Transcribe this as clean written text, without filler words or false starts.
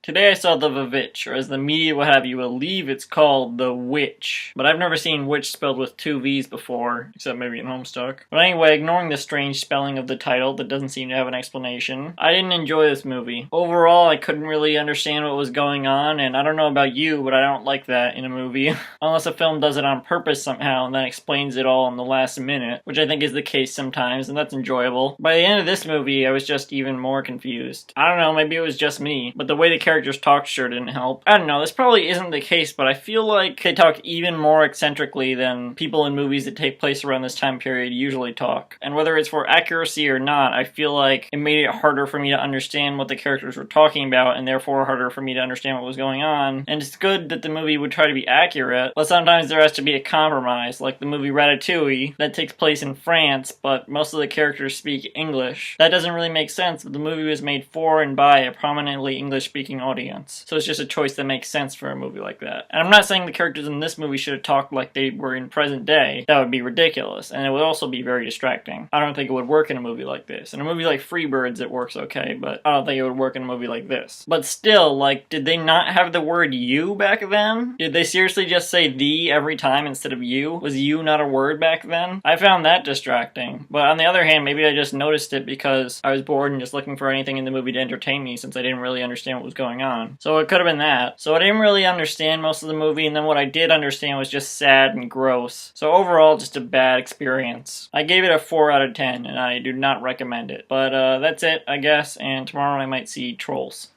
Today I saw the VVitch, or as the media will have you believe, it's called the Witch. But I've never seen witch spelled with two V's before, except maybe in Homestuck. But anyway, ignoring the strange spelling of the title that doesn't seem to have an explanation, I didn't enjoy this movie. Overall, I couldn't really understand what was going on, and I don't know about you, but I don't like that in a movie. Unless a film does it on purpose somehow and then explains it all in the last minute, which I think is the case sometimes, and that's enjoyable. By the end of this movie, I was just even more confused. I don't know, maybe it was just me, but the way the characters talked sure didn't help. I don't know, this probably isn't the case, but I feel like they talk even more eccentrically than people in movies that take place around this time period usually talk. And whether it's for accuracy or not, I feel like it made it harder for me to understand what the characters were talking about, and therefore harder for me to understand what was going on. And it's good that the movie would try to be accurate, but sometimes there has to be a compromise, like the movie Ratatouille, that takes place in France, but most of the characters speak English. That doesn't really make sense, but the movie was made for and by a prominently English-speaking audience. So it's just a choice that makes sense for a movie like that. And I'm not saying the characters in this movie should have talked like they were in present day. That would be ridiculous, and it would also be very distracting. I don't think it would work in a movie like this. In a movie like Freebirds, it works okay, but I don't think it would work in a movie like this. But still, like, did they not have the word you back then? Did they seriously just say the every time instead of you? Was you not a word back then? I found that distracting. But on the other hand, maybe I just noticed it because I was bored and just looking for anything in the movie to entertain me since I didn't really understand what was going on. So it could have been that. So I didn't really understand most of the movie, and then what I did understand was just sad and gross. So overall, just a bad experience. I gave it a 4 out of 10, and I do not recommend it. But that's it, I guess, and tomorrow I might see Trolls.